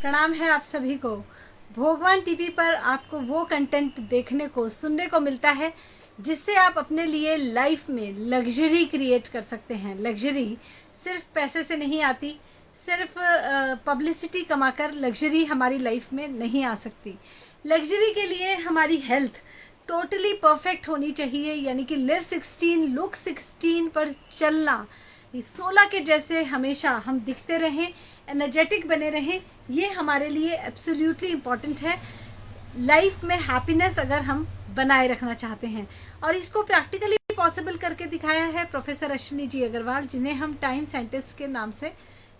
प्रणाम है आप सभी को। भोगवान टीवी पर आपको वो कंटेंट देखने को सुनने को मिलता है जिससे आप अपने लिए लाइफ में लग्जरी क्रिएट कर सकते हैं। लग्जरी सिर्फ पैसे से नहीं आती, सिर्फ पब्लिसिटी कमाकर लग्जरी हमारी लाइफ में नहीं आ सकती। लग्जरी के लिए हमारी हेल्थ टोटली परफेक्ट होनी चाहिए, यानी कि लिव 16 लुक 16 पर चलना। 16 के जैसे हमेशा हम दिखते रहें, एनर्जेटिक बने रहें, ये हमारे लिए एब्सोल्युटली इम्पॉर्टेंट है लाइफ में। हैप्पीनेस अगर हम बनाए रखना चाहते हैं, और इसको प्रैक्टिकली पॉसिबल करके दिखाया है प्रोफेसर अश्विनी जी अग्रवाल, जिन्हें हम टाइम साइंटिस्ट के नाम से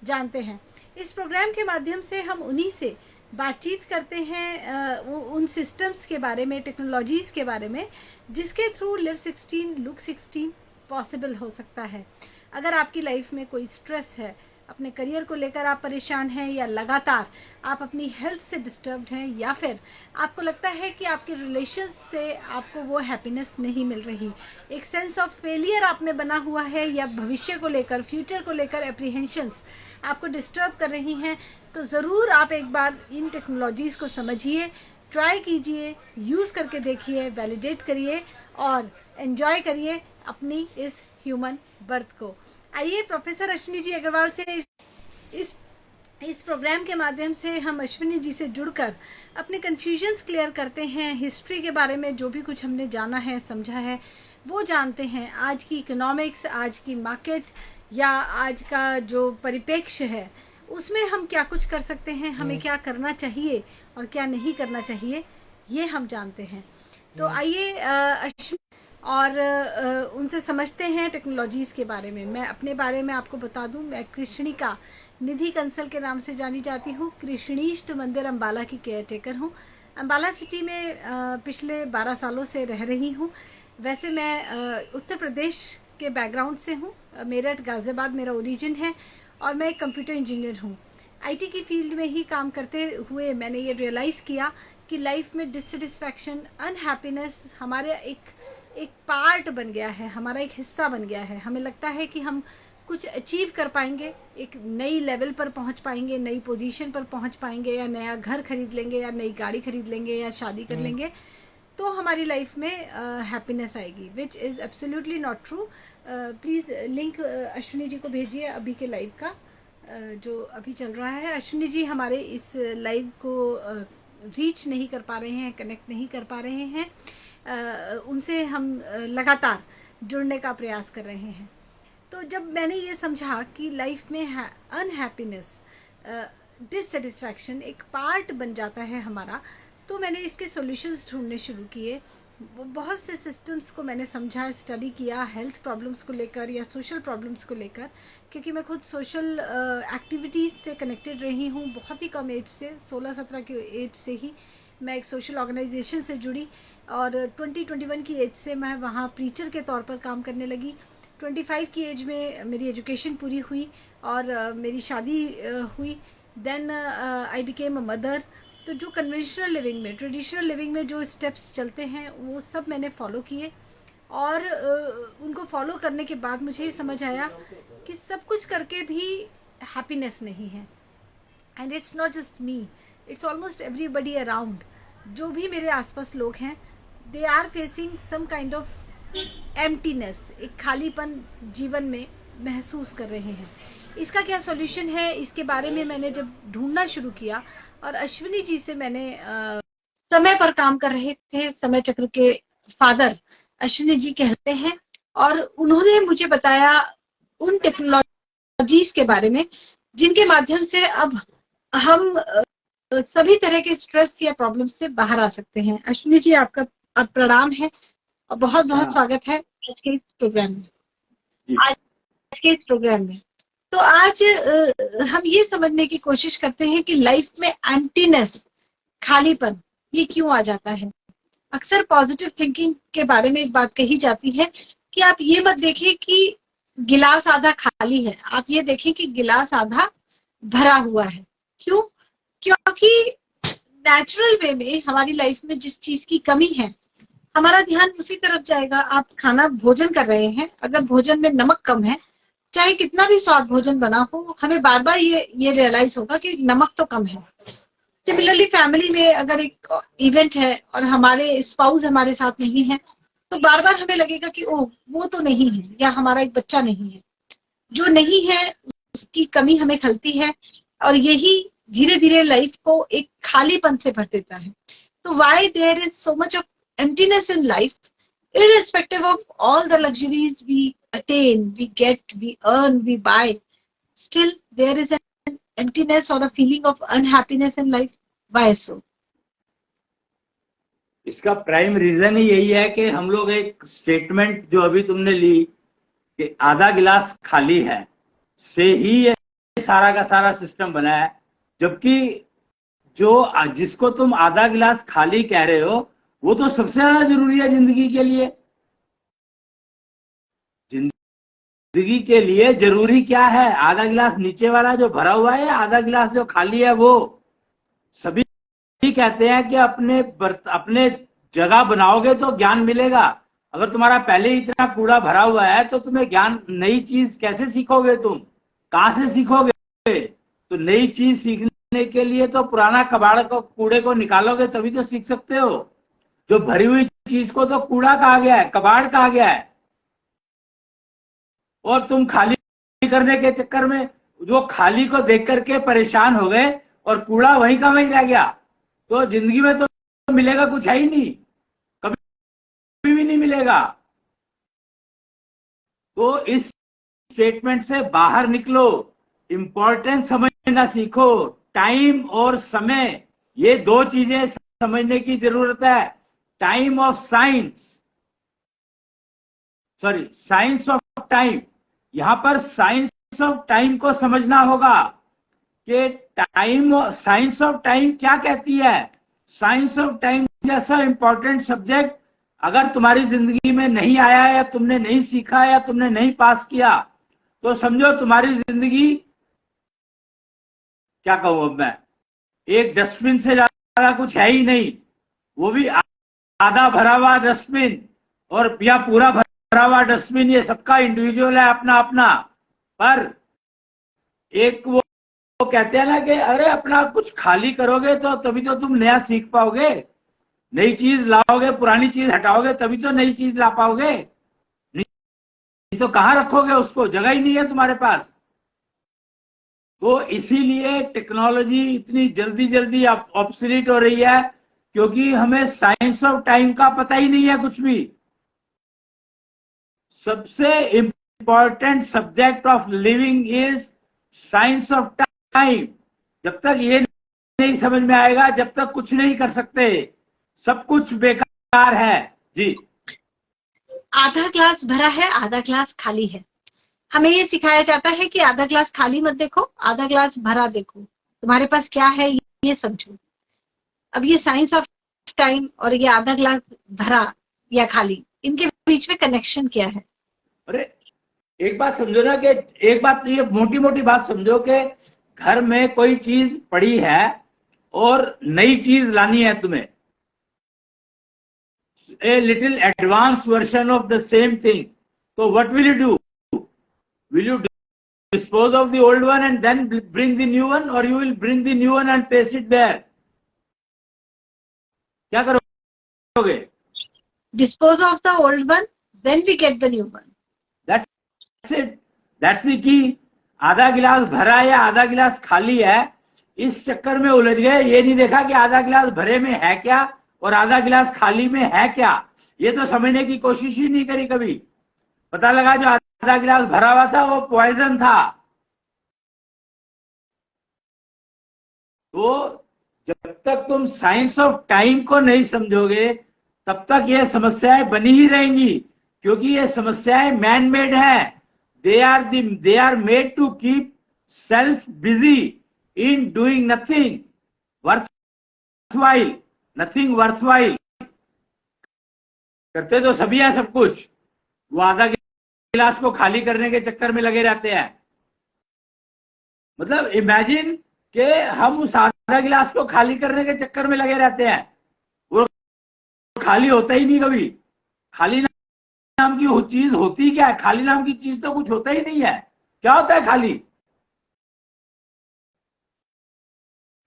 जानते हैं। इस प्रोग्राम के माध्यम से हम उन्हीं से बातचीत करते हैं उन सिस्टम्स के बारे में, टेक्नोलॉजीज के बारे में, जिसके थ्रू लिव 16 लुक 16 पॉसिबल हो सकता है। अगर आपकी लाइफ में कोई स्ट्रेस है, अपने करियर को लेकर आप परेशान हैं, या लगातार आप अपनी हेल्थ से डिस्टर्ब्ड हैं, या फिर आपको लगता है कि आपके रिलेशन से आपको वो हैप्पीनेस नहीं मिल रही, एक सेंस ऑफ फेलियर आप में बना हुआ है, या भविष्य को लेकर, फ्यूचर को लेकर एप्रीहेंशंस आपको डिस्टर्ब कर रही हैं, तो ज़रूर आप एक बार इन टेक्नोलॉजीज़ को समझिए, ट्राई कीजिए, यूज़ करके देखिए, वैलिडेट करिए और एंजॉय करिए अपनी इस ह्यूमन बर्थ को। आइए प्रोफेसर अश्विनी जी अग्रवाल से इस प्रोग्राम के माध्यम से हम अश्विनी जी से जुड़कर अपने कंफ्यूजन्स क्लियर करते हैं। हिस्ट्री के बारे में जो भी कुछ हमने जाना है, समझा है, वो जानते हैं। आज की इकोनॉमिक्स, आज की मार्केट, या आज का जो परिप्रेक्ष्य है, उसमें हम क्या कुछ कर सकते हैं, हमें क्या करना चाहिए और क्या नहीं करना चाहिए, ये हम जानते हैं। तो आइए अश्विनी और उनसे समझते हैं टेक्नोलॉजीज़ के बारे में। मैं अपने बारे में आपको बता दूं, मैं कृष्णिका निधि कंसल के नाम से जानी जाती हूँ। कृष्णीष्ट मंदिर अम्बाला की केयर टेकर हूँ। अम्बाला सिटी में पिछले 12 सालों से रह रही हूँ। वैसे मैं उत्तर प्रदेश के बैकग्राउंड से हूँ, मेरठ गाजियाबाद मेरा ओरिजिन है, और मैं एक कंप्यूटर इंजीनियर हूँ। आईटी की फील्ड में ही काम करते हुए मैंने ये रियलाइज़ किया कि लाइफ में डिससेटिस्फैक्शन, अनहैप्पीनेस हमारे एक पार्ट बन गया है, हमारा एक हिस्सा बन गया है। हमें लगता है कि हम कुछ अचीव कर पाएंगे, एक नई लेवल पर पहुंच पाएंगे, नई पोजीशन पर पहुंच पाएंगे, या नया घर खरीद लेंगे, या नई गाड़ी खरीद लेंगे, या शादी कर लेंगे, तो हमारी लाइफ में हैप्पीनेस आएगी, which is absolutely not true. Please link Ashwini ji को भेजिए अभी के लाइव का, जो अभी चल रहा है। अश्विनी जी हमारे इस लाइव को रीच नहीं कर पा रहे हैं, कनेक्ट नहीं कर पा रहे हैं। उनसे हम लगातार जुड़ने का प्रयास कर रहे हैं। तो जब मैंने ये समझा कि लाइफ में अनहैप्पीनेस, डिससेटिस्फैक्शन एक पार्ट बन जाता है हमारा, तो मैंने इसके सॉल्यूशंस ढूंढने शुरू किए। बहुत से सिस्टम्स को मैंने समझा, स्टडी किया, हेल्थ प्रॉब्लम्स को लेकर या सोशल प्रॉब्लम्स को लेकर, क्योंकि मैं खुद सोशल एक्टिविटीज़ से कनेक्टेड रही हूँ बहुत ही कम एज से, 16-17 के एज से ही मैं एक सोशल ऑर्गेनाइजेशन से जुड़ी, और 20-21 की एज से मैं वहाँ प्रीचर के तौर पर काम करने लगी। 25 की एज में मेरी एजुकेशन पूरी हुई और मेरी शादी हुई। Then I became a mother. तो जो कन्वेंशनल लिविंग में, ट्रेडिशनल लिविंग में जो स्टेप्स चलते हैं, वो सब मैंने फॉलो किए, और उनको फॉलो करने के बाद मुझे ये समझ आया कि सब कुछ करके भी हैप्पीनेस नहीं है। And it's not just me, it's almost everybody around. जो भी मेरे आसपास लोग हैं, they are facing some kind of emptiness, एक खालीपन जीवन में महसूस कर रहे हैं। इसका क्या सॉल्यूशन है, इसके बारे में मैंने जब ढूंढना शुरू किया, और अश्विनी जी से मैंने समय पर काम कर रहे थे, समय चक्र के फादर अश्विनी जी कहते हैं, और उन्होंने मुझे बताया उन टेक्नोलॉजीज के बारे में जिनके माध्यम से अब हम सभी तरह के स्ट्रेस या प्रॉब्लम से बाहर आ सकते हैं। अश्विनी जी, आपका अब प्रणाम है और बहुत बहुत स्वागत है आज के इस प्रोग्राम में। तो आज हम ये समझने की कोशिश करते हैं कि लाइफ में एम्प्टीनेस, खालीपन, ये क्यों आ जाता है। अक्सर पॉजिटिव थिंकिंग के बारे में एक बात कही जाती है कि आप ये मत देखिए कि गिलास आधा खाली है, आप ये देखें कि गिलास आधा भरा हुआ है। क्यों? क्योंकि नेचुरल वे में हमारी लाइफ में जिस चीज की कमी है, हमारा ध्यान उसी तरफ जाएगा। आप खाना भोजन कर रहे हैं, अगर भोजन में नमक कम है चाहे कितना भी स्वाद भोजन बना हो, हमें बार बार ये रियलाइज होगा कि नमक तो कम है। सिमिलरली फैमिली में अगर एक इवेंट है और हमारे स्पाउस हमारे साथ नहीं है, तो बार बार हमें लगेगा कि ओह वो तो नहीं है, या हमारा एक बच्चा नहीं है। जो नहीं है उसकी कमी हमें खलती है, और यही धीरे धीरे लाइफ को एक खालीपन से भर देता है। तो why there is so much of emptiness in life, irrespective of all the luxuries we attain, we get, we earn, we buy, still there is an emptiness or a feeling of unhappiness in life. Why so? इसका prime reason ही यही है कि हम लोग एक statement जो अभी तुमने ली कि आधा गिलास खाली है से ही ये सारा का सारा सिस्टम बना है, जबकि जो जिसको तुम आधा गिलास खाली कह रहे हो वो तो सबसे ज्यादा जरूरी है जिंदगी के लिए। जिंदगी के लिए जरूरी क्या है? आधा गिलास नीचे वाला जो भरा हुआ है, आधा गिलास जो खाली है वो। सभी कहते हैं कि अपने जगह बनाओगे तो ज्ञान मिलेगा। अगर तुम्हारा पहले ही इतना कूड़ा भरा हुआ है तो तुम्हें ज्ञान, नई चीज कैसे सीखोगे? तुम कहां से सीखोगे? तो नई चीज सीखने के लिए तो पुराना कबाड़ को, कूड़े को निकालोगे तभी तो सीख सकते हो। जो भरी हुई चीज को तो कूड़ा कहा गया है, कबाड़ कहा गया है, और तुम खाली करने के चक्कर में जो खाली को देख करके परेशान हो गए और कूड़ा वहीं का वहीं रह गया, तो जिंदगी में तो मिलेगा कुछ है ही नहीं, कभी भी नहीं मिलेगा। तो इस स्टेटमेंट से बाहर निकलो, इंपॉर्टेंस समझना सीखो। टाइम और समय, ये दो चीजें समझने की जरूरत है। Time of science, sorry science of time. यहां पर साइंस ऑफ टाइम को समझना होगा कि टाइम, साइंस ऑफ टाइम क्या कहती है। साइंस ऑफ टाइम जैसा इंपॉर्टेंट सब्जेक्ट अगर तुम्हारी जिंदगी में नहीं आया, या तुमने नहीं सीखा, या तुमने नहीं पास किया, तो समझो तुम्हारी जिंदगी, क्या कहूं अब मैं, एक डस्टबिन से ज्यादा कुछ है ही नहीं। वो भी आधा भरा हुआ डस्टबिन और या पूरा भरा हुआ डस्टबिन, ये सबका इंडिविजुअल है अपना अपना। पर एक वो कहते हैं ना कि अरे अपना कुछ खाली करोगे तो तभी तो तुम नया सीख पाओगे, नई चीज लाओगे, पुरानी चीज हटाओगे तभी तो नई चीज ला पाओगे। नहीं तो कहां रखोगे उसको? जगह ही नहीं है तुम्हारे पास। तो इसीलिए टेक्नोलॉजी इतनी जल्दी जल्दी ऑब्सोलीट हो रही है, क्योंकि हमें साइंस ऑफ टाइम का पता ही नहीं है कुछ भी। सबसे important subject of living is science of time. जब तक ये नहीं समझ में आएगा, जब तक कुछ नहीं कर सकते, सब कुछ बेकार है। जी, आधा ग्लास भरा है, आधा ग्लास खाली है। हमें ये सिखाया जाता है कि आधा ग्लास खाली मत देखो, आधा ग्लास भरा देखो, तुम्हारे पास क्या है ये समझो। अब ये साइंस ऑफ टाइम और ये आधा ग्लास भरा या खाली, इनके बीच में कनेक्शन क्या है? अरे एक बात समझो ना, कि एक बात, ये मोटी मोटी बात समझो कि घर में कोई चीज पड़ी है और नई चीज लानी है तुम्हें, a little advanced version of the same thing. So what will you do? Will you dispose of the old one and then bring the new one, or you will bring the new one and paste it there? क्या करोगे? Dispose of the old one, then we get the new one. That's it. That's the key. आधा गिलास भरा या आधा गिलास खाली है, इस चक्कर में उलझ गए। ये नहीं देखा कि आधा गिलास भरे में है क्या और आधा गिलास खाली में है क्या। ये तो समझने की कोशिश ही नहीं करी कभी। पता लगा जो आधा गिलास भरा हुआ था वो पॉइजन था। तो जब तक तुम साइंस ऑफ टाइम को नहीं समझोगे, तब तक ये समस्याएं बनी ही रहेंगी, क्योंकि ये समस्याएं मैन मेड है। they are made to keep self busy in doing nothing worthwhile, nothing worthwhile। करते तो सभी है सब कुछ, वो आधा गिलास को खाली करने के चक्कर में लगे रहते हैं। मतलब इमेजिन कि हम उस आधा गिलास को खाली करने के चक्कर में लगे रहते हैं, वो खाली होता ही नहीं कभी। खाली नाम की चीज होती क्या है? खाली नाम की चीज तो कुछ होता ही नहीं है। क्या होता है खाली?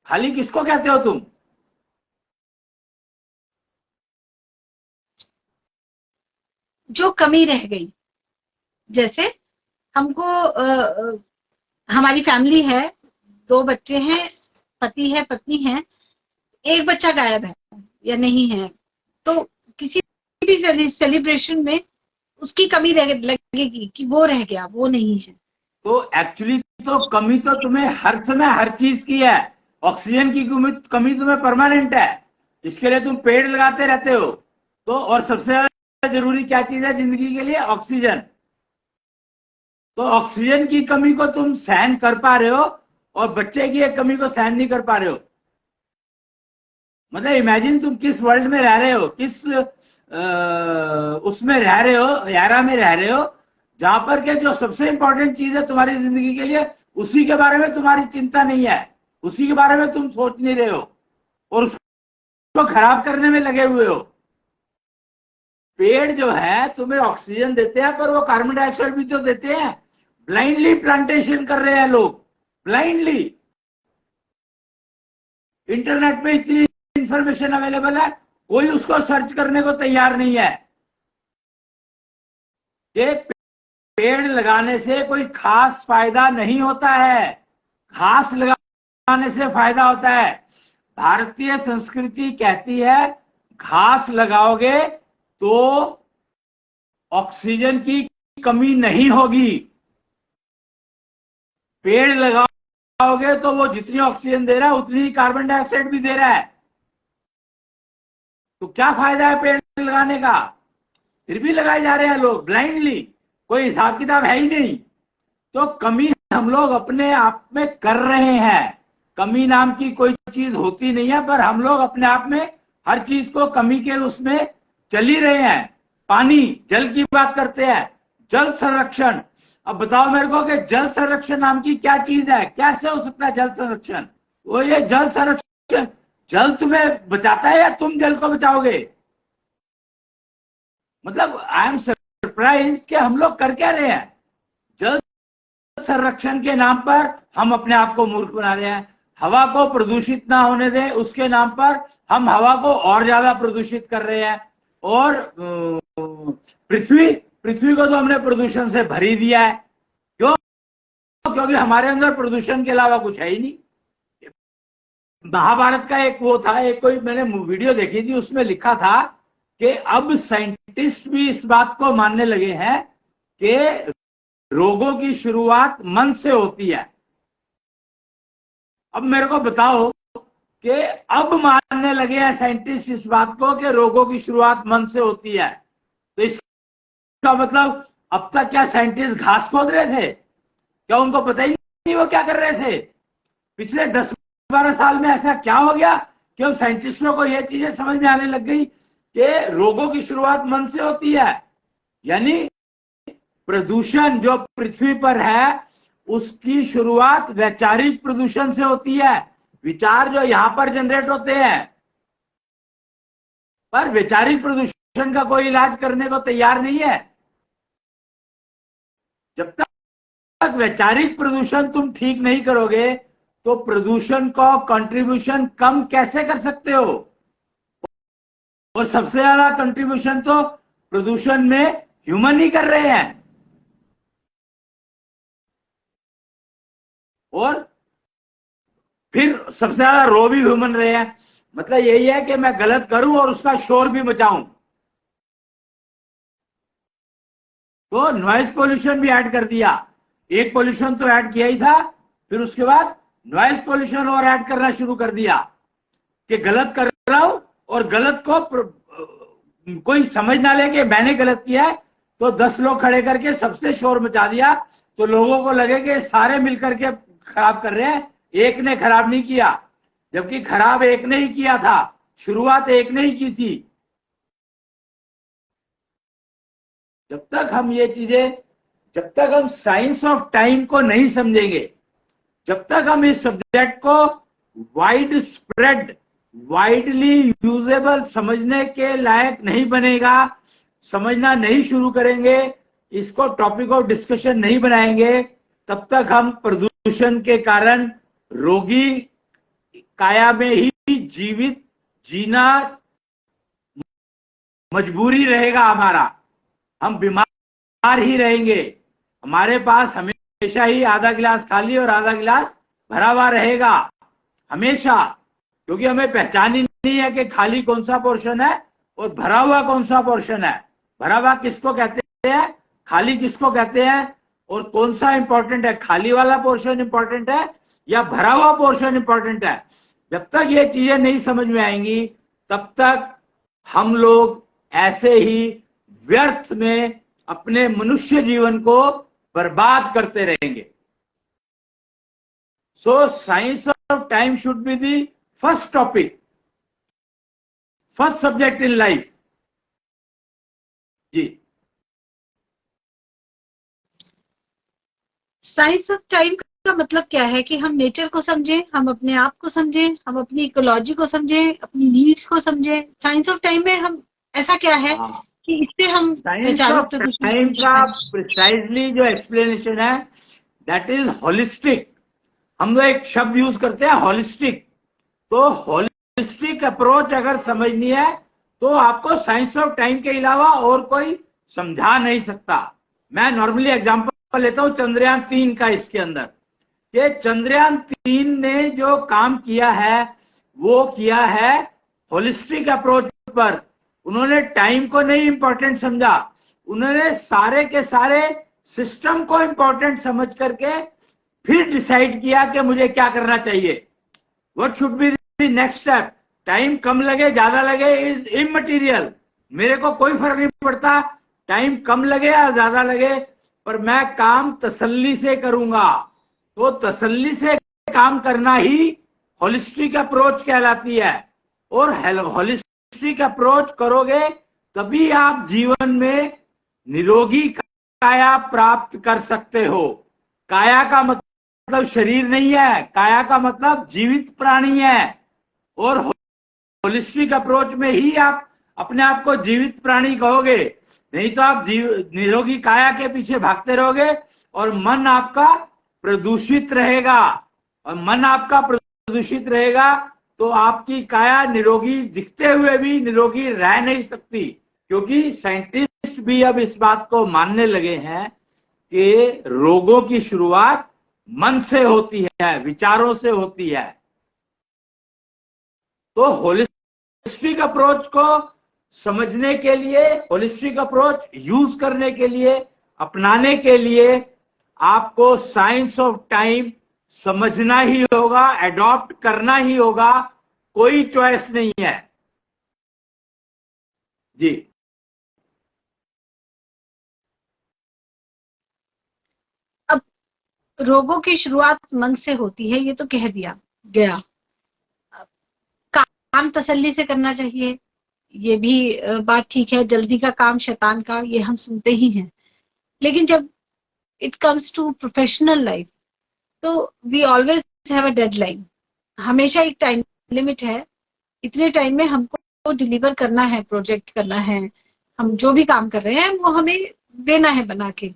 खाली किसको कहते हो तुम? जो कमी रह गई, जैसे हमको हमारी फैमिली है, 2 बच्चे हैं, पति है, पत्नी है, एक बच्चा गायब है या नहीं है, तो किसी भी सेलिब्रेशन में उसकी कमी लगेगी कि वो रह गया, वो नहीं है। तो एक्चुअली तो कमी तो तुम्हें हर समय हर चीज की है। ऑक्सीजन की कमी तुम्हें परमानेंट है, इसके लिए तुम पेड़ लगाते रहते हो। तो और सबसे ज्यादा जरूरी क्या चीज है जिंदगी के लिए? ऑक्सीजन। तो ऑक्सीजन की कमी को तुम सहन कर पा रहे हो और बच्चे की एक कमी को सहन नहीं कर पा रहे हो। मतलब इमेजिन तुम किस वर्ल्ड में रह रहे हो, किस उसमें रह रहे हो, एरा में रह रहे हो, जहां पर के जो सबसे इंपॉर्टेंट चीज है तुम्हारी जिंदगी के लिए, उसी के बारे में तुम्हारी चिंता नहीं है, उसी के बारे में तुम सोच नहीं रहे हो और उसको खराब करने में लगे हुए हो। पेड़ जो है तुम्हें ऑक्सीजन देते हैं, पर वो कार्बन डाइऑक्साइड भी तो देते हैं। ब्लाइंडली प्लांटेशन कर रहे हैं लोग, ब्लाइंडली। इंटरनेट पे इतनी इंफॉर्मेशन अवेलेबल है, कोई उसको सर्च करने को तैयार नहीं है कि पेड़ लगाने से कोई खास फायदा नहीं होता है। घास लगाने से फायदा होता है। भारतीय संस्कृति कहती है घास लगाओगे तो ऑक्सीजन की कमी नहीं होगी, पेड़ लगाओगे तो वो जितनी ऑक्सीजन दे रहा है उतनी ही कार्बन डाइऑक्साइड भी दे रहा है। तो क्या फायदा है पेड़ लगाने का? फिर भी लगाए जा रहे हैं लोग ब्लाइंडली, कोई हिसाब किताब है ही नहीं। तो कमी हम लोग अपने आप में कर रहे हैं। कमी नाम की कोई चीज होती नहीं है, पर हम लोग अपने आप में हर चीज को कमी के उसमें चल ही रहे हैं। पानी, जल की बात करते हैं, जल संरक्षण। अब बताओ मेरे को कि जल संरक्षण नाम की क्या चीज है? कैसे हो सकता है जल संरक्षण? वो ये जल संरक्षण, जल तुम्हें बचाता है या तुम जल को बचाओगे? मतलब आई एम सरप्राइज कि हम लोग कर क्या रहे हैं। जल संरक्षण के नाम पर हम अपने आप को मूर्ख बना रहे हैं। हवा को प्रदूषित ना होने दें उसके नाम पर हम हवा को और ज्यादा प्रदूषित कर रहे हैं। और पृथ्वी को तो हमने प्रदूषण से भर ही दिया है। क्यों? क्योंकि हमारे अंदर प्रदूषण के अलावा कुछ है ही नहीं। महाभारत का एक वो था, एक कोई मैंने वीडियो देखी थी, उसमें लिखा था कि अब साइंटिस्ट भी इस बात को मानने लगे हैं कि रोगों की शुरुआत मन से होती है। अब मेरे को बताओ कि अब मानने लगे हैं साइंटिस्ट इस बात को कि रोगों की शुरुआत मन से होती है। तो इसका मतलब अब तक क्या साइंटिस्ट घास खोद रहे थे? क्या उनको पता ही नहीं वो क्या कर रहे थे? पिछले 10-12 साल में ऐसा क्या हो गया कि अब साइंटिस्टों को ये चीजें समझ में आने लग गई कि रोगों की शुरुआत मन से होती है। यानी प्रदूषण जो पृथ्वी पर है उसकी शुरुआत वैचारिक प्रदूषण से होती है। विचार जो यहां पर जनरेट होते हैं, पर वैचारिक प्रदूषण का कोई इलाज करने को तैयार नहीं है। जब तक वैचारिक प्रदूषण तुम ठीक नहीं करोगे तो प्रदूषण को कंट्रीब्यूशन कम कैसे कर सकते हो? और सबसे ज्यादा कंट्रीब्यूशन तो प्रदूषण में ह्यूमन ही कर रहे हैं। और फिर सबसे ज्यादा रो भी ह्यूमन रहे हैं। मतलब यही है कि मैं गलत करूं और उसका शोर भी मचाऊं। तो नॉइज पोल्यूशन भी ऐड कर दिया। एक पोल्यूशन तो ऐड किया ही था, फिर उसके बाद नॉइज पोल्यूशन और ऐड करना शुरू कर दिया कि गलत कर रहा हूं और गलत को कोई समझ ना ले कि मैंने गलत किया है, तो 10 लोग खड़े करके सबसे शोर मचा दिया, तो लोगों को लगे कि सारे मिलकर के खराब कर रहे हैं, एक ने खराब नहीं किया। जबकि खराब एक ने ही किया था, शुरुआत एक ने ही की थी। जब तक हम ये चीजें, जब तक हम साइंस ऑफ टाइम को नहीं समझेंगे, जब तक हम इस सब्जेक्ट को वाइड स्प्रेड, वाइडली यूजेबल समझने के लायक नहीं बनेगा, समझना नहीं शुरू करेंगे, इसको टॉपिक ऑफ डिस्कशन नहीं बनाएंगे, तब तक हम प्रदूषण के कारण रोगी काया में ही जीवित जीना मजबूरी रहेगा हमारा। हम बीमार ही रहेंगे। हमारे पास हमेशा ही आधा गिलास खाली और आधा गिलास भरा हुआ रहेगा हमेशा, क्योंकि हमें पहचान ही नहीं है कि खाली कौन सा पोर्शन है और भरा हुआ कौन सा पोर्शन है। भरा हुआ किसको कहते हैं, खाली किसको कहते हैं, और कौन सा इंपॉर्टेंट है, खाली वाला पोर्शन इंपॉर्टेंट है या भरा हुआ पोर्शन इंपॉर्टेंट है। जब तक ये चीजें नहीं समझ में आएंगी तब तक हम लोग ऐसे ही व्यर्थ में अपने मनुष्य जीवन को बर्बाद करते रहेंगे। So science of time should be the first topic, first subject in life. जी, साइंस ऑफ टाइम का मतलब क्या है कि हम नेचर को समझें, हम अपने आप को समझें, हम अपनी इकोलॉजी को समझें, अपनी नीड्स को समझें। साइंस ऑफ टाइम में हम ऐसा क्या है कि इससे हम साइंस ऑफ टाइम का प्रिसाइजली जो एक्सप्लेनेशन है दैट इज होलिस्टिक। हम लोग एक शब्द यूज करते हैं होलिस्टिक। तो होलिस्टिक अप्रोच अगर समझनी है तो आपको साइंस ऑफ टाइम के अलावा और कोई समझा नहीं सकता। मैं नॉर्मली एग्जांपल लेता हूं चंद्रयान 3 का। इसके अंदर कि चंद्रयान 3 ने जो काम किया है वो किया है होलिस्टिक अप्रोच पर। उन्होंने टाइम को नहीं इंपॉर्टेंट समझा, उन्होंने सारे के सारे सिस्टम को इंपॉर्टेंट समझ करके फिर डिसाइड किया कि मुझे क्या करना चाहिए, what should be the next step. Time कम लगे ज्यादा लगे इज इमटेरियल, मेरे को कोई फर्क नहीं पड़ता टाइम कम लगे या ज्यादा लगे, पर मैं काम तसल्ली से करूंगा। तो तसल्ली से काम करना ही होलिस्टिक अप्रोच कहलाती है। और होलिस्टिक अप्रोच करोगे तभी आप जीवन में निरोगी काया प्राप्त कर सकते हो। काया का मतलब शरीर नहीं है, काया का मतलब जीवित प्राणी है। और होलिस्टिक अप्रोच में ही आप अपने आप को जीवित प्राणी कहोगे, नहीं तो आप निरोगी काया के पीछे भागते रहोगे और मन आपका प्रदूषित रहेगा। और मन आपका प्रदूषित रहेगा तो आपकी काया निरोगी दिखते हुए भी निरोगी रह नहीं सकती। क्योंकि साइंटिस्ट भी अब इस बात को मानने लगे हैं कि रोगों की शुरुआत मन से होती है, विचारों से होती है। तो होलिस्टिक अप्रोच को समझने के लिए, होलिस्टिक अप्रोच यूज करने के लिए, अपनाने के लिए आपको साइंस ऑफ टाइम समझना ही होगा, एडॉप्ट करना ही होगा, कोई चॉइस नहीं है। जी, अब रोगों की शुरुआत मन से होती है, ये तो कह दिया गया। काम तसल्ली से करना चाहिए, ये भी बात ठीक है। जल्दी का काम शैतान का, ये हम सुनते ही हैं। लेकिन जब it comes to professional life तो we always have a deadline. हमेशा एक टाइम लिमिट है, इतने टाइम में हमको डिलीवर करना है, प्रोजेक्ट करना है, हम जो भी काम कर रहे हैं वो हमें देना है बना के।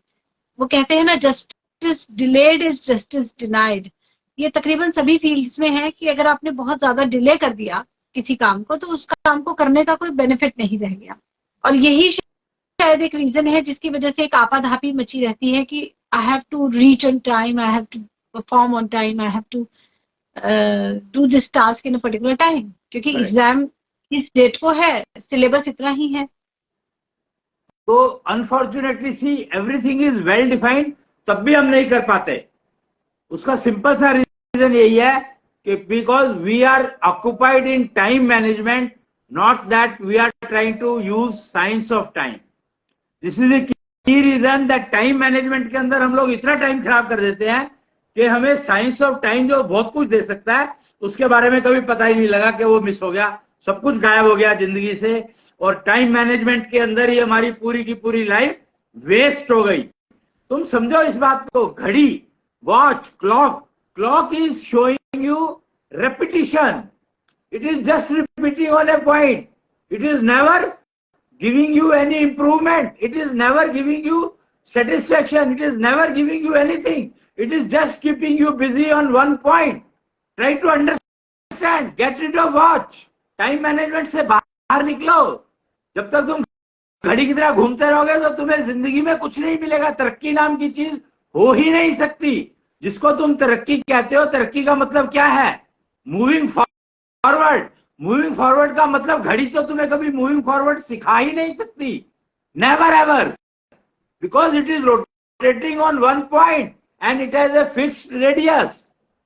वो कहते हैं ना, justice delayed is justice denied. ये तकरीबन सभी फील्ड्स में है कि अगर आपने बहुत ज्यादा डिले कर दिया किसी काम को तो उस काम को करने का कोई बेनिफिट नहीं रह गया। और यही शायद एक रीजन है जिसकी वजह से एक आपाधापी मची रहती है कि I have to reach on time, I have to perform on time, I have to do this task in a particular time, क्योंकि एग्जाम इस डेट को है, सिलेबस इतना ही है। तो unfortunately see everything is well defined, तब भी हम नहीं कर पाते। उसका सिंपल सा रीजन यही है कि because we are occupied in time management, not that we are trying to use science of time. This is the key reason that time management के अंदर हम लोग इतना टाइम खराब कर देते हैं कि हमें साइंस ऑफ टाइम जो बहुत कुछ दे सकता है उसके बारे में कभी पता ही नहीं लगा कि वो मिस हो गया, सब कुछ गायब हो गया जिंदगी से। और टाइम मैनेजमेंट के अंदर ही हमारी पूरी की पूरी लाइफ वेस्ट हो गई। तुम समझो इस बात को, घड़ी, watch, clock is showing you repetition. It is just repeating on a point. It is never giving you any improvement. It is never giving you satisfaction. It is never giving you anything. It is just keeping you busy on one point. Try to understand. Get rid of watch. Time management से बाहर निकलो. जब तक तुम घड़ी की तरह घूमते रहोगे तो तुम्हें जिंदगी में कुछ नहीं मिलेगा. तरक्की नाम की चीज हो ही नहीं सकती. जिसको तुम तरक्की कहते हो, तरक्की का मतलब क्या है? Moving forward. मूविंग फॉरवर्ड का मतलब घड़ी तो तुम्हें कभी मूविंग फॉरवर्ड सिखा ही नहीं सकती. Never ever. Because it is rotating on one point and it has a fixed radius.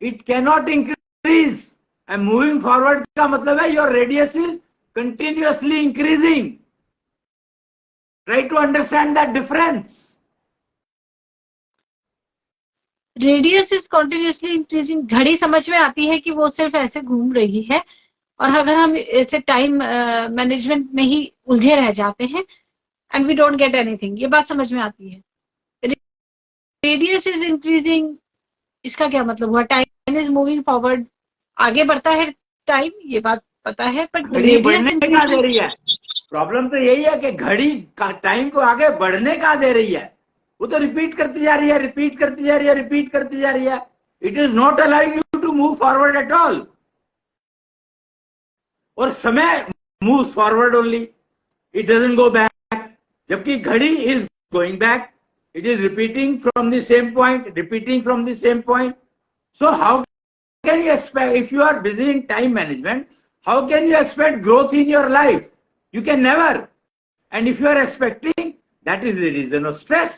It cannot increase. And moving forward का मतलब है your radius is continuously increasing. Try to understand that difference. Radius is continuously increasing. घड़ी समझ में आती है कि वो सिर्फ ऐसे घूम रही है, और अगर हम ऐसे टाइम मैनेजमेंट में ही उलझे रह जाते हैं and we don't get anything, ये बात समझ में आती है. रेडियस इज इंक्रीजिंग, इसका क्या मतलब हुआ? टाइम इज मूविंग फॉरवर्ड, आगे बढ़ता है टाइम, ये बात पता है, पर घड़ी बढ़ने कहाँ दे रही है? प्रॉब्लम तो यही है कि घड़ी टाइम को आगे बढ़ने कहाँ दे रही है. वो तो रिपीट करती जा रही है, रिपीट करती जा रही है, रिपीट करती जा रही है. It is not allowing you to move forward at all. और समय moves forward only, it doesn't go back. जबकि घड़ी is going back. It is repeating from the same point, repeating from the same point. So how can you expect, if you are busy in time management, how can you expect growth in your life? You can never. And if you are expecting, that is the reason of stress.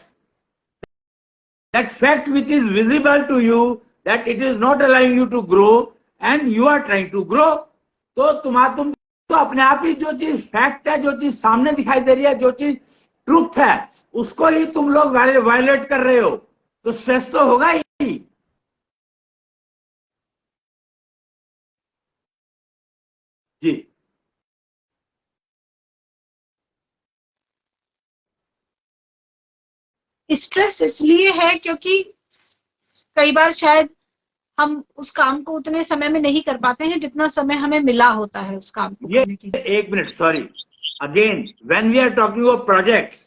That fact which is visible to you, that it is not allowing you to grow and you are trying to grow. तो तुम तो अपने आप ही जो चीज fact है, जो चीज सामने दिखाई दे रही है, जो चीज ट्रूथ है, उसको ही तुम लोग वायलेट कर रहे हो. तो स्ट्रेस तो होगा ही. जी. स्ट्रेस इसलिए है क्योंकि कई बार शायद हम उस काम को उतने समय में नहीं कर पाते हैं जितना समय हमें मिला होता है उस काम को करने के लिए. एक minute, sorry. Again when we are talking about projects,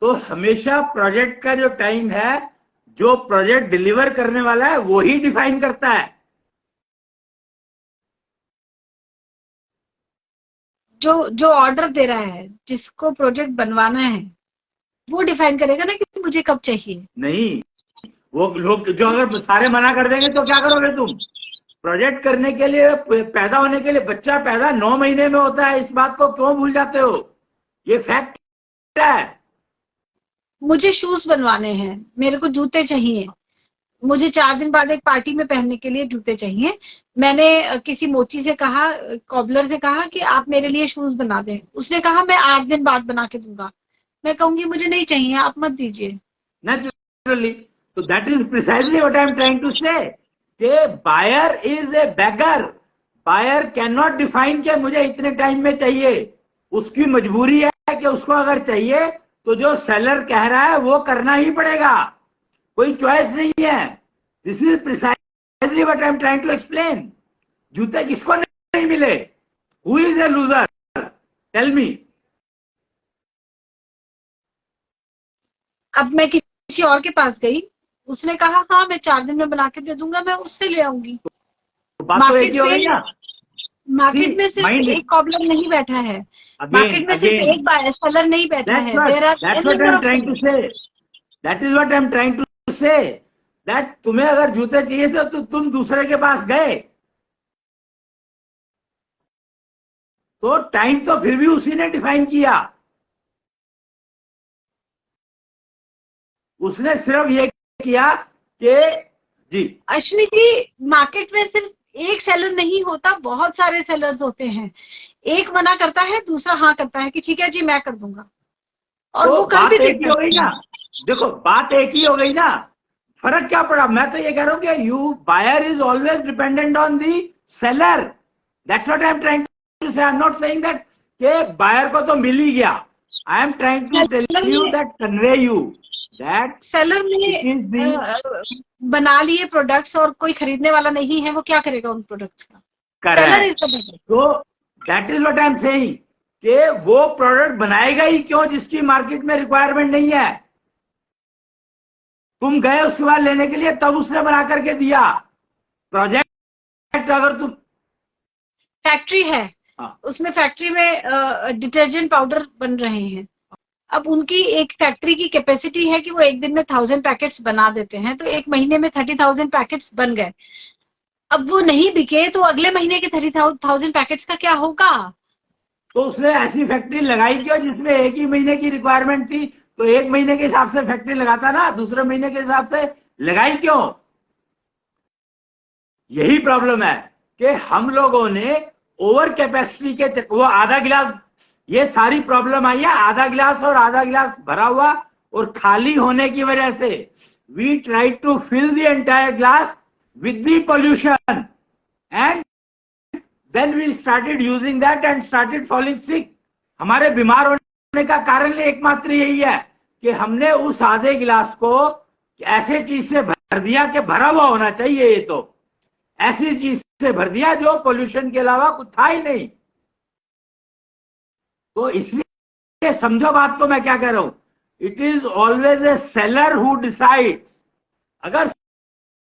तो हमेशा प्रोजेक्ट का जो टाइम है, जो प्रोजेक्ट डिलीवर करने वाला है वो ही डिफाइन करता है. जो ऑर्डर दे रहा है, जिसको प्रोजेक्ट बनवाना है, वो डिफाइन करेगा ना कि मुझे कब चाहिए. नहीं, वो लोग जो अगर सारे मना कर देंगे तो क्या करोगे तुम? प्रोजेक्ट करने के लिए, पैदा होने के लिए, बच्चा पैदा 9 महीने में होता है. इस बात को क्यों भूल जाते हो? ये फैक्ट है. मुझे शूज बनवाने हैं, मेरे को जूते चाहिए, मुझे 4 दिन बाद एक पार्टी में पहनने के लिए जूते चाहिए. मैंने किसी मोची से कहा, कॉबलर से कहा कि आप मेरे लिए शूज बना दें. उसने कहा मैं 8 दिन बाद बना के दूंगा. मैं कहूंगी मुझे नहीं चाहिए, आप मत दीजिए. नेचुरली. तो that is precisely what I am trying to say. Buyer is a beggar. Buyer can not define कि मुझे इतने टाइम में चाहिए. उसकी मजबूरी है कि उसको अगर चाहिए तो जो सेलर कह रहा है वो करना ही पड़ेगा. कोई चॉइस नहीं है. This is precisely what I am trying to explain. जूते किसको नहीं मिले? Who is a loser? Tell me. अब मैं किसी और के पास गई, उसने कहा हाँ मैं 4 दिन में बना के दे दूंगा, मैं उससे ले आऊंगी. बात तो एक ही हो गई ना. मार्केट में सिर्फ एक कॉबलर नहीं बैठा है. मार्केट में सिर्फ एक सेलर नहीं बैठा है. That's what I'm trying to say. That is what I'm trying to say. That तुम्हें अगर जूते चाहिए थे तो तुम दूसरे के पास गए, तो टाइम तो फिर भी उसी ने डिफाइन किया. उसने सिर्फ ये किया कि जी अश्विनी जी, मार्केट में सिर्फ एक सेलर नहीं होता, बहुत सारे सेलर्स होते हैं. एक मना करता है, दूसरा हाँ करता है कि ठीक है जी मैं कर दूंगा, और तो वो कर भी एक ही हो गई ना. देखो बात एक ही हो गई ना. फर्क क्या पड़ा? मैं तो ये कह रहा हूं कि you buyer is always dependent on the seller. That's what I am trying to say. I am not saying that के बायर को तो मिल ही गया. I am trying to tell you that, convey you that seller ने बना लिए products और कोई खरीदने वाला नहीं है, वो क्या करेगा उन प्रोडक्ट्स का? Seller is the better. तो that is what I am saying कि वो प्रोडक्ट बनाएगा ही क्यों जिसकी मार्केट में रिक्वायरमेंट नहीं है. तुम गए उसके बाद लेने के लिए, तब उसने बना करके दिया प्रोजेक्ट। अगर तुम फैक्ट्री है, उसमें फैक्ट्री में डिटर्जेंट पाउडर बन रहे हैं। अब उनकी एक फैक्ट्री की कैपेसिटी है कि वो एक दिन में 1000 पैकेट्स बना देते हैं, तो एक महीने में 30,000 पैकेट्स बन गए। अब वो नहीं बिके तो अगले महीने के 30,000 पैकेट्स का क्या होगा? तो उसने ऐसी फैक्ट्री लगाई क्यों जिसमें एक ही महीने की रिक्वायरमेंट थी? तो एक महीने के हिसाब से फैक्ट्री लगाता ना, दूसरे महीने के हिसाब से लगाई क्यों? यही प्रॉब्लम है कि हम लोगों ने ओवर कैपेसिटी के वो आधा गिलास, ये सारी प्रॉब्लम आई है आधा गिलास और आधा गिलास भरा हुआ और खाली होने की वजह से। We try to fill the entire glass with the pollution and then we started using that and started falling sick. हमारे बीमार होने का कारण एकमात्र यही है कि हमने उस आधे गिलास को ऐसे चीज से भर दिया कि भरा हुआ होना चाहिए, ये तो ऐसी चीज से भर दिया जो पोल्यूशन के अलावा कुछ था ही नहीं। तो इसलिए समझो बात को मैं क्या कह रहा हूं, it is always a seller who decides. अगर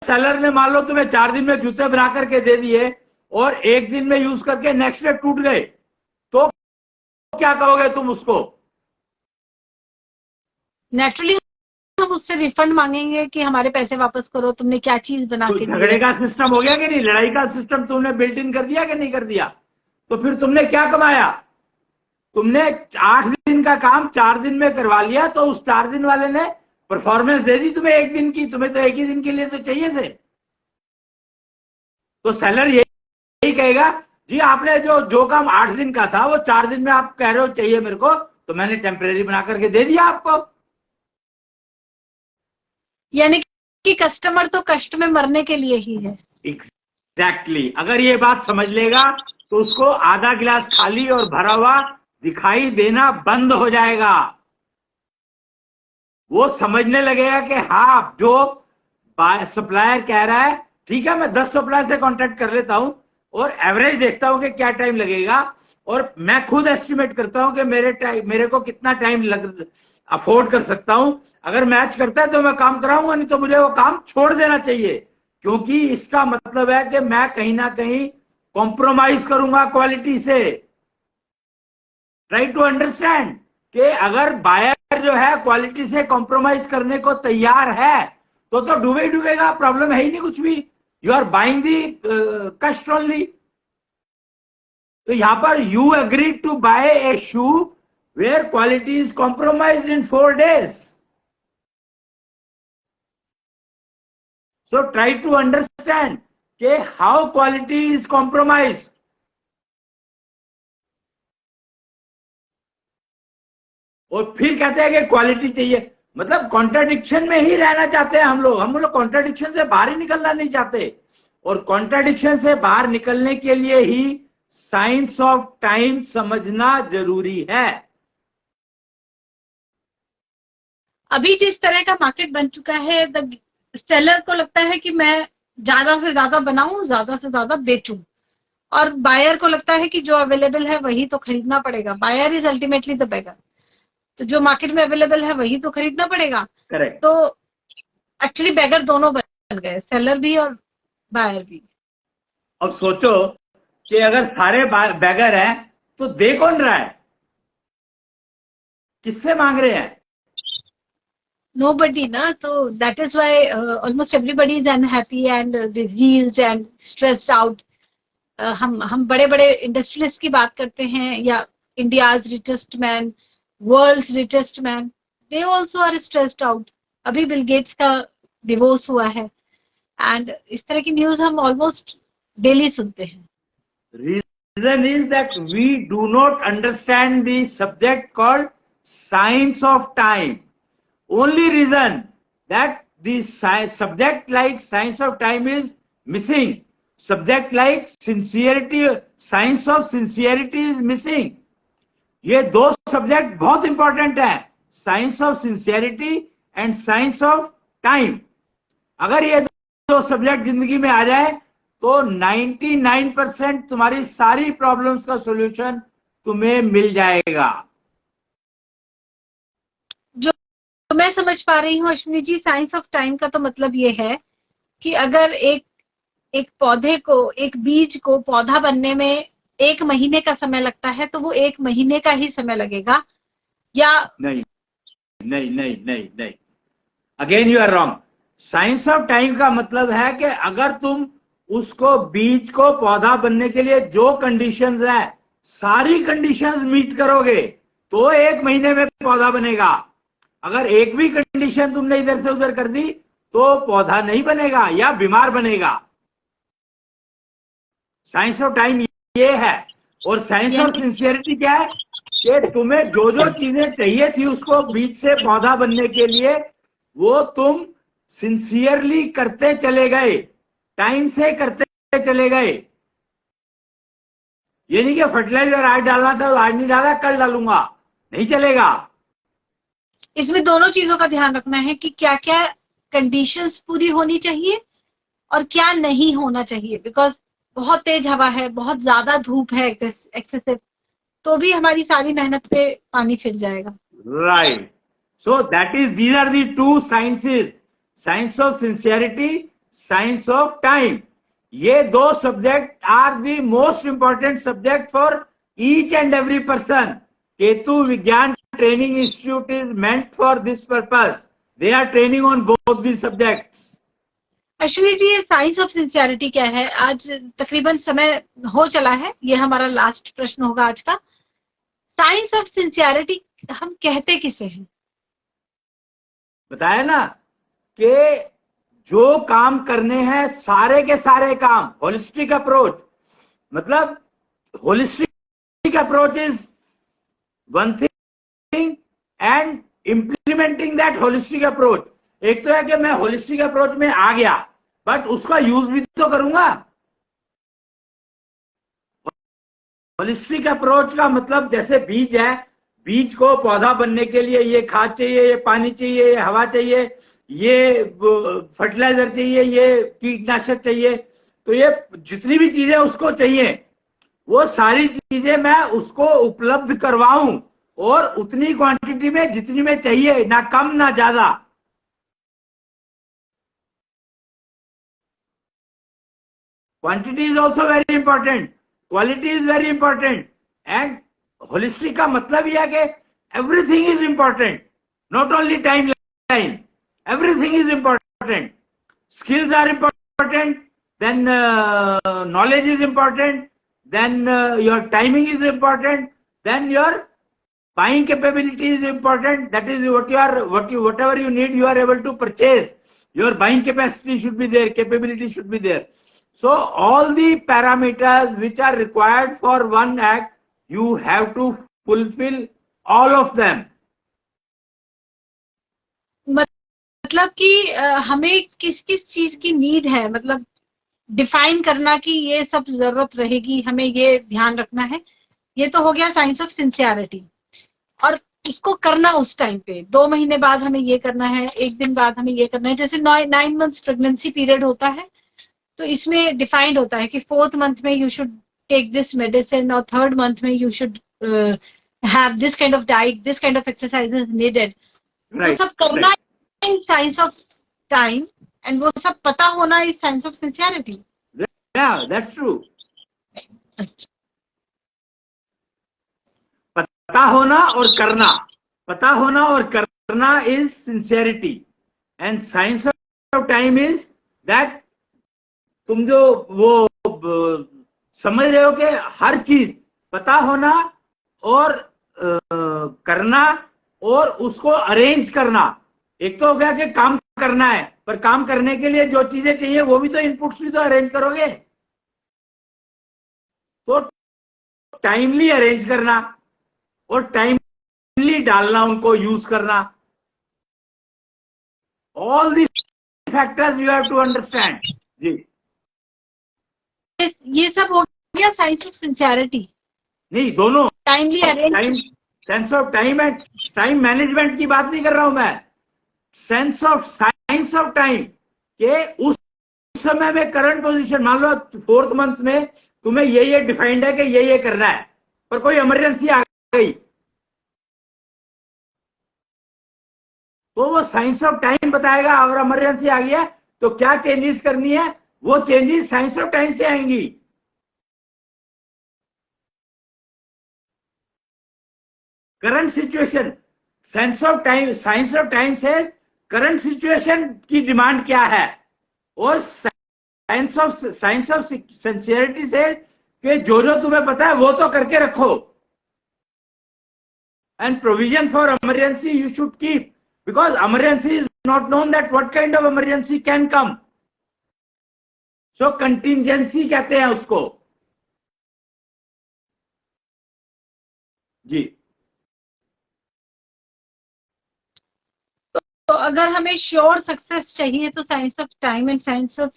सेलर ने मान लो तुम्हें 4 दिन में जूते बना करके दे दिए और एक दिन में यूज करके नेक्स्ट डे टूट गए, तो क्या कहोगे तुम उसको? नेचुरली हम उससे रिफंड मांगेंगे कि हमारे पैसे वापस करो, तुमने क्या चीज बना के दी। झगड़े का सिस्टम हो गया कि नहीं? लड़ाई का सिस्टम तुमने बिल्ट इन कर दिया कि नहीं कर दिया? तो फिर तुमने क्या कमाया? तुमने 8 दिन का काम 4 दिन में करवा लिया, तो उस 4 दिन वाले ने परफॉर्मेंस दे दी तुम्हें एक दिन की, तुम्हें तो एक ही दिन के लिए तो चाहिए थे। तो सेलर यही कहेगा जी आपने जो काम 8 दिन का था वो 4 दिन में आप कह रहे हो चाहिए मेरे को, तो मैंने टेम्परेरी बना करके दे दिया आपको। यानी कि कस्टमर तो कष्ट में मरने के लिए ही है। एग्जैक्टली। अगर ये बात समझ लेगा तो उसको आधा गिलास खाली और भरा हुआ दिखाई देना बंद हो जाएगा। वो समझने लगेगा कि हाँ जो सप्लायर कह रहा है ठीक है, मैं 10 सप्लायर से कॉन्ट्रैक्ट कर लेता हूं और एवरेज देखता हूं कि क्या टाइम लगेगा, और मैं खुद एस्टिमेट करता हूं कि मेरे को कितना टाइम अफोर्ड कर सकता हूं। अगर मैच करता है तो मैं काम कराऊंगा, नहीं तो मुझे वो काम छोड़ देना चाहिए, क्योंकि इसका मतलब है कि मैं कहीं ना कहीं कॉम्प्रोमाइज करूंगा क्वालिटी से। ट्राई टू अंडरस्टैंड कि अगर बायर जो है क्वालिटी से कॉम्प्रोमाइज करने को तैयार है तो डूबे ही डूबेगा, प्रॉब्लम है ही नहीं कुछ भी। यू आर बाइंग दी कस्ट ओनली। तो यहां पर you agree to buy a shoe where quality is compromised in 4 days. So try to understand कि how quality is compromised. और फिर कहते हैं कि क्वालिटी चाहिए, मतलब कॉन्ट्राडिक्शन में ही रहना चाहते हैं हम लोग कॉन्ट्राडिक्शन से बाहर ही निकलना नहीं चाहते। और कॉन्ट्राडिक्शन से बाहर निकलने के लिए ही साइंस ऑफ टाइम समझना जरूरी है। अभी जिस तरह का मार्केट बन चुका है, सेलर को लगता है कि मैं ज्यादा से ज्यादा बनाऊं, ज्यादा से ज्यादा बेचूं, और बायर को लगता है कि जो अवेलेबल है वही तो खरीदना पड़ेगा। Buyer is ultimately the beggar, तो जो मार्केट में अवेलेबल है वही तो खरीदना पड़ेगा। करेक्ट। तो एक्चुअली बेगर दोनों बन गए, सेलर भी और बायर भी। अब सोचो कि अगर सारे बेगर हैं तो दे कौन रहा है? किससे मांग रहे हैं? Nobody, na? So that is why almost everybody is unhappy and diseased and stressed out. हम बड़े बड़े इंडस्ट्रियलिस्ट की बात करते हैं, या India's richest man, world's richest man, they also are stressed out. अभी बिल गेट्स का डिवोर्स हुआ है, एंड इस तरह की न्यूज हम ऑलमोस्ट डेली सुनते हैं। Reason is that we do not understand the subject called science of time. Only reason that the subject like science of time is missing. Subject like sincerity, science of sincerity is missing. ये 2 subject बहुत important है, science of sincerity and science of time. अगर ये 2 subject जिंदगी में आ जाए तो 99% तुम्हारी सारी प्रॉब्लम्स का सॉल्यूशन तुम्हें मिल जाएगा। मैं समझ पा रही हूँ Ashwini ji, science of time का तो मतलब ये है कि अगर एक एक पौधे को, एक बीज को पौधा बनने में 1 महीने का समय लगता है, तो वो 1 महीने का ही समय लगेगा, या नहीं नहीं नहीं नहीं नहीं, again you are wrong. Science of time का मतलब है कि अगर तुम उसको, बीज को पौधा बनने के लिए जो कंडीशंस है, सारी कंडीशंस मीट करोगे तो 1 महीने में पौधा बनेगा। अगर एक भी कंडीशन तुमने इधर से उधर कर दी तो पौधा नहीं बनेगा या बीमार बनेगा। साइंस ऑफ टाइम ये है। और साइंस ऑफ सिंसियरिटी क्या है कि तुम्हें जो जो चीजें चाहिए थी उसको बीज से पौधा बनने के लिए, वो तुम सिंसियरली करते चले गए, टाइम से करते चले गए। ये नहीं कि फर्टिलाइजर आज डालना था, आज नहीं डाला, कल डालूंगा, नहीं चलेगा। इसमें दोनों चीजों का ध्यान रखना है कि क्या क्या कंडीशंस पूरी होनी चाहिए और क्या नहीं होना चाहिए, बिकॉज बहुत तेज हवा है, बहुत ज्यादा धूप है एक्सेसिव, तो भी हमारी सारी मेहनत पे पानी फिर जाएगा। Right. So that is, these are the two sciences, science of sincerity, science of time. ये दो subject are the most important subject for each and every person. Ketu Vigyan training institute is meant for this purpose. They are training on both the subjects. Ashwini ji, ये science of sincerity क्या है? आज तकरीबन समय हो चला है, ये हमारा लास्ट प्रश्न होगा आज का। साइंस ऑफ सिंसियरिटी हम कहते किसे हैं? बताया ना कि जो काम करने हैं, सारे के सारे काम, होलिस्टिक अप्रोच। मतलब holistic approach is one thing and implementing that holistic approach. एक तो है कि मैं होलिस्टिक अप्रोच में आ गया, बट उसका यूज भी तो करूंगा। होलिस्टिक अप्रोच का मतलब जैसे बीज है, बीज को पौधा बनने के लिए ये खाद चाहिए, ये पानी चाहिए, ये हवा चाहिए, ये फर्टिलाइजर चाहिए, ये कीटनाशक चाहिए, तो ये जितनी भी चीजें उसको चाहिए, वो सारी चीजें मैं उसको उपलब्ध करवाऊं, और उतनी क्वांटिटी में जितनी में चाहिए, ना कम ना ज्यादा। Quantity is also very important, quality is very important. And holistic का मतलब यह है कि everything is important, not only timeline, everything is important. Skills are important, then knowledge is important, then your timing is important, then your buying capability is important. That is whatever you need, you are able to purchase. Your buying capacity should be there, capability should be there. So all the parameters which are required for one act, you have to fulfill all of them. मतलब कि हमें किस किस चीज की need है, मतलब define करना कि ये सब जरूरत रहेगी, हमें ये ध्यान रखना है। ये तो हो गया साइंस ऑफ सिंसियरिटी। और इसको करना उस टाइम पे, 2 महीने बाद हमें ये करना है, 1 दिन बाद हमें ये करना है। जैसे 9 मंथ्स प्रेगनेंसी पीरियड होता है, तो इसमें डिफाइंड होता है कि 4th मंथ में you should take this medicine, और 3rd मंथ में you should have this kind of diet, this kind of exercises needed. तो सब करना साइंस ऑफ टाइम, एंड वो सब पता होना is science of sincerity. Yeah, that's true. पता होना और करना, पता होना और करना is sincerity, and science of time is that तुम जो वो समझ रहे हो कि हर चीज पता होना और करना और उसको अरेंज करना। एक तो हो गया कि काम करना है, पर काम करने के लिए जो चीजें चाहिए वो भी तो, इनपुट्स भी तो अरेंज करोगे। तो टाइमली अरेंज करना और टाइमली डालना, उनको यूज करना। All the factors you have to understand. जी, ये सब हो गया साइंस ऑफ सिंसियरिटी। नहीं, दोनों timely arrange, time, sense of time and time management की बात नहीं कर रहा हूं मैं, sense of science of time के उस समय में करंट पोजीशन। मान लो 4th मंथ में तुम्हें ये डिफाइंड है कि ये करना है, पर कोई इमरजेंसी आ गई तो वो साइंस ऑफ टाइम बताएगा। और इमरजेंसी आ गया तो क्या चेंजेस करनी है, वो चेंजेस साइंस ऑफ टाइम से आएंगी। Current situation, science of time से करंट सिचुएशन की डिमांड क्या है, और साइंस ऑफ सिंसियरिटी से कि जो तुम्हें पता है वो तो करके रखो। And provision for emergency you should keep, because emergency is not known that what kind of emergency can come. So contingency कहते हैं उसको। जी। तो अगर हमें श्योर सक्सेस चाहिए तो science of time and science of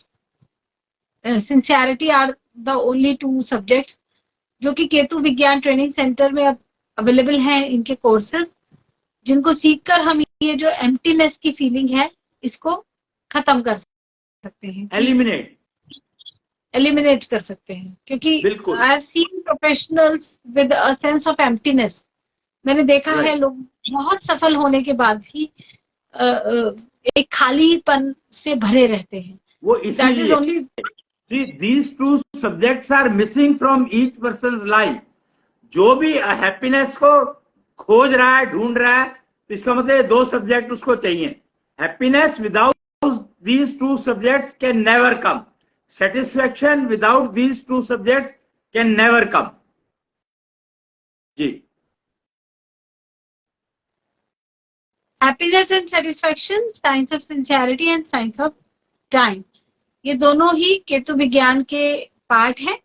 sincerity are the only 2 subjects जो कि केतु विज्ञान ट्रेनिंग सेंटर में अब अवेलेबल हैं, इनके कोर्सेज, जिनको सीखकर हम ये जो एम्प्टीनेस की फीलिंग है इसको खत्म कर सकते हैं, एलिमिनेट कर सकते हैं। क्योंकि I have seen professionals with a sense of emptiness. मैंने देखा है लोग बहुत सफल होने के बाद भी एक खालीपन से भरे रहते हैं। वो इसलिए these 2 subjects are missing from each person's life. जो भी हैप्पीनेस को खोज रहा है, ढूंढ रहा है, तो इसका मतलब 2 सब्जेक्ट उसको चाहिए। Happiness without these 2 subjects can never come, satisfaction without these 2 subjects can never come. जी। Happiness and satisfaction, science of sincerity and science of time, ये दोनों ही केतु विज्ञान के पार्ट हैं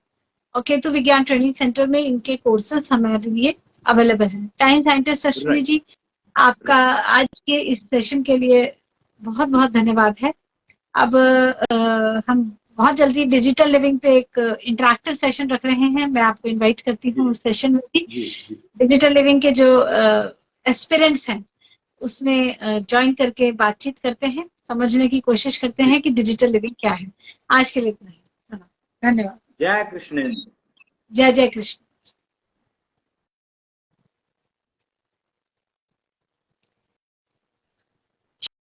और केतु विज्ञान ट्रेनिंग सेंटर में इनके कोर्सेस हमारे लिए अवेलेबल हैं। टाइम साइंटिस्ट अश्विनी जी, आपका आज के इस सेशन के लिए बहुत बहुत धन्यवाद है। अब हम बहुत जल्दी डिजिटल लिविंग पे एक इंटरैक्टिव सेशन रख रहे हैं। मैं आपको इनवाइट करती हूँ उस सेशन में भी। डिजिटल लिविंग के जो एस्पिरेंट्स हैं उसमें ज्वाइन करके बातचीत करते हैं, समझने की कोशिश करते हैं कि डिजिटल लिविंग क्या है। आज के लिए इतना ही, धन्यवाद। जय कृष्ण। जय जय कृष्ण।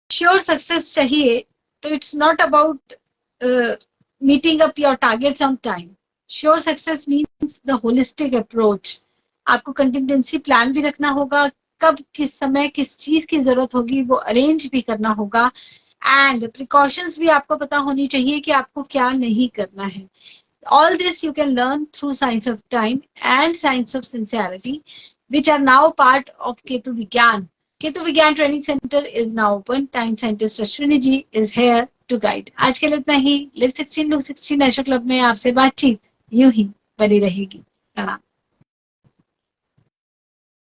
श्योर सक्सेस चाहिए तो it's not about meeting up your targets on time. Sure success means the holistic approach. आपको कंटिजेंसी प्लान भी रखना होगा, कब किस समय किस चीज की जरूरत होगी वो अरेंज भी करना होगा, एंड प्रिकॉशंस भी आपको पता होनी चाहिए कि आपको क्या नहीं करना है। All this you can learn through Science of Time and Science of Sincerity, which are now part of Ketu Vigyan. Ketu Vigyan Training Center is now open. Time scientist Ashwini ji is here to guide. आज के लिए इतना ही। Live 16 Look 16 national club में आपसे बातचीत यूं ही बनी रहेगी। प्रणाम।